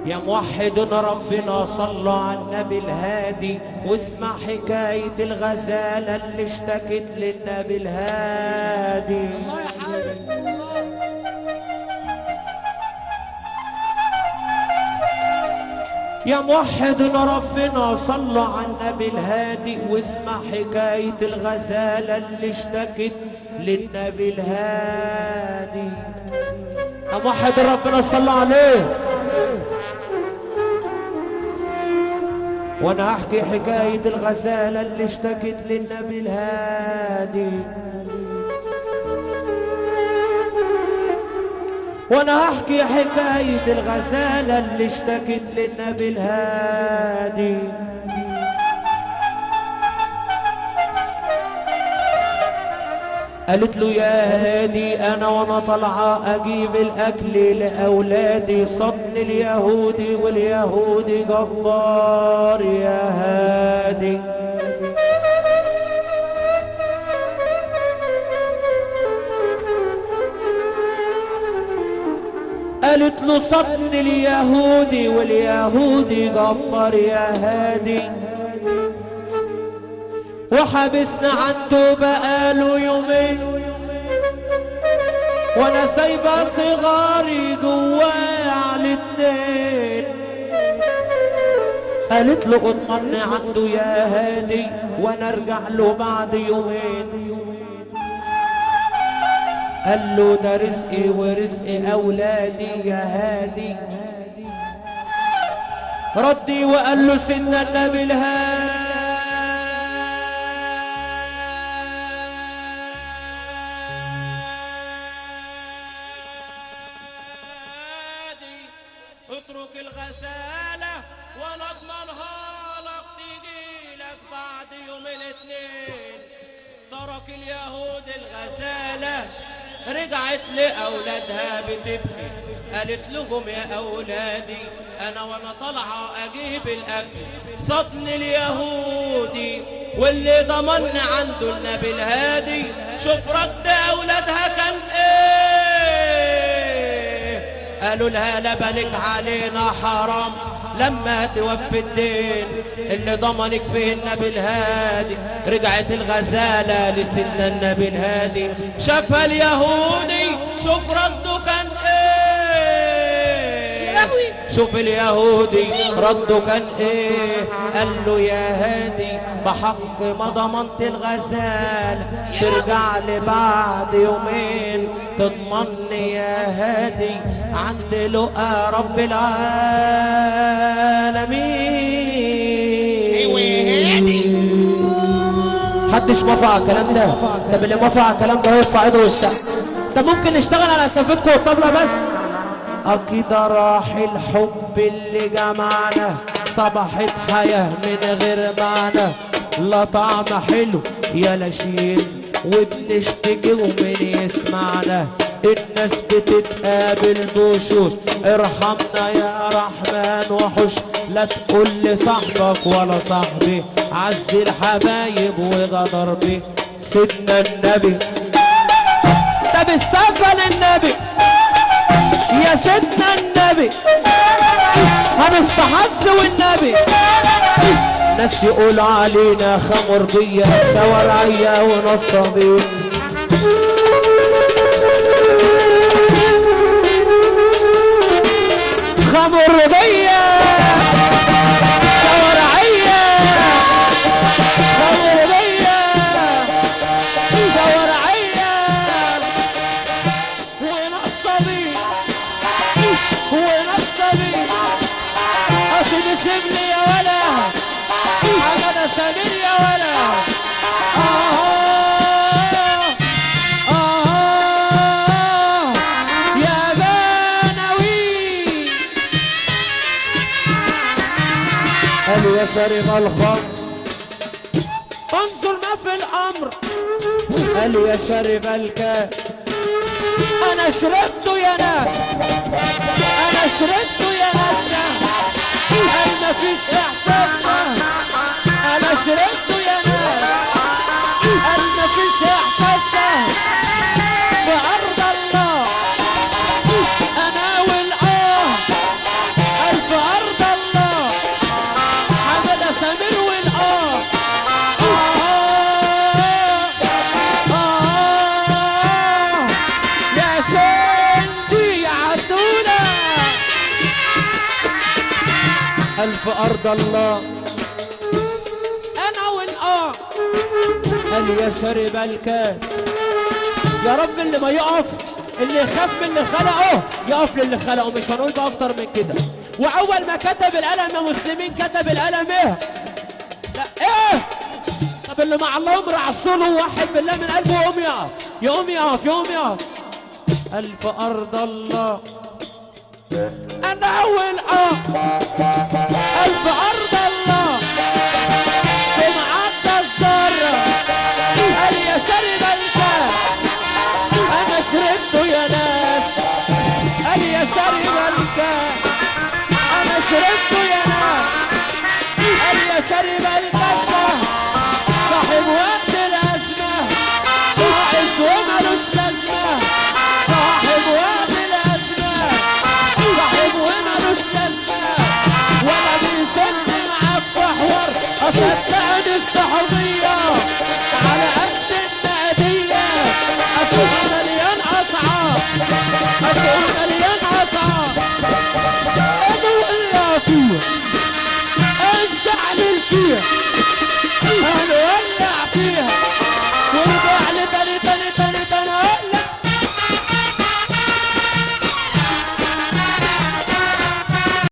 يا موحد ربنا صلى على النبي الهادي واسمع حكاية الغزالة اللي اشتكت للنبي الهادي. الله يا حبيبي الله. يا موحد ربنا صلى على النبي الهادي واسمع حكاية الغزالة اللي اشتكت للنبي الهادي. يا موحد ربنا صلى عليه. وانا احكي حكاية الغزالة اللي اشتكت للنبي الهادي. وانا احكي حكاية الغزالة اللي اشتكت للنبي الهادي. قالت له يا هادي انا وانا طالعه اجيب الاكل لاولادي صدني اليهودي واليهودي جبار يا هادي. قالت له صدني اليهودي واليهودي جبار يا هادي وحبسنا عنده بقاله يومين وانا سايبه صغاري جواه على الاتنين. قالت له اطمني عنده يا هادي وانا ارجع له بعد يومين. قال له ده رزقي ورزق اولادي يا هادي. ردي وقال له سن النبي الهادي اترك الغزالة وانا اضمنها لك تجيلك بعد يوم الاثنين. ترك اليهود الغزالة رجعت لأولادها بتبكي. قالت لهم يا أولادي أنا وأنا طالعة أجيب الأكل صدني اليهودي واللي ضمن عنده النبي الهادي. شوف رد أولادها كان إيه. قالوا لها لبنك علينا حرام لما توفي الدين اللي ضمنك فيه النبي الهادي. رجعت الغزالة لسيدنا النبي الهادي شافها اليهودي شوف رده كان ايه. شوف اليهودي رده كان ايه. قال له يا هادي بحق ما ضمنت الغزالة ترجع لي بعد يومين تضمني يا هادي عند لقى رب العالمين. محدش موافق على الكلام ده. طب اللي موافق على الكلام ده يرفع ايده ويسقف. طب ممكن نشتغل على سفينته والطبلة بس. اكيد راح الحب اللي جمعنا صبحت حياة من غير معنى لا طعم حلو يا لشيل وبنشتكي ومن يسمعنا. الناس بتتقابل بوشوش ارحمنا يا رحمن وحش لا تقول لصاحبك ولا صاحبي عز الحبايب وغدر بي سيدنا النبي. طب السقفة للنبي يا سيدنا النبي هنستحظ والنبي. ناس يقول علينا خمرجية شوارعية ونصابين. خمرجية شوارعية خمرجية شوارعية ونصابين ونصابين. أصل سيبني يا ولا أنا سمير يا ولا. يا بناوي قالوا يا شارب الخمر انظر ما في الأمر. قالوا يا شارب الكاس أنا شربته يا ناس أنا شربته يا ناس. قال مفيش إحساس أنا شربته يا ناس. قال مفيش إحساس بأرض الله أنا والآه. قال في ألف أرض الله أنا والآه قال يا شارب الكاس. يا رب اللي ما يقف، اللي يخاف من اللي خلقه يقف للي خلقه، مش هنقول بقى أكتر من كده. وأول ما كتب القلم يا مسلمين كتب القلم إيه؟ لا إيه؟ طب اللي مع الله امرع الصول وواحد بالله من قلبه يقوم يقف، يقوم يقف، يقوم يقف. ألف أرض الله أنا أول ألف أرض الله ثم عدى الذرة قال يا شارب الكاس أنا شربته يا ناس. قال يا شارب الكاس أنا شربته يا ناس. قال يا شارب الكاس صاحب وقت الأزمة ناقص ومالوش لازمة. صاحب وقت الأزمة صاحب ومالوش لازمة ولا بيسد معاك في حوار. أصدقني الصحوبية على قد النقدية أسوق مليان أصعاب أسوق مليان أصعاب. أنا وإلا فيه الشعب الفيه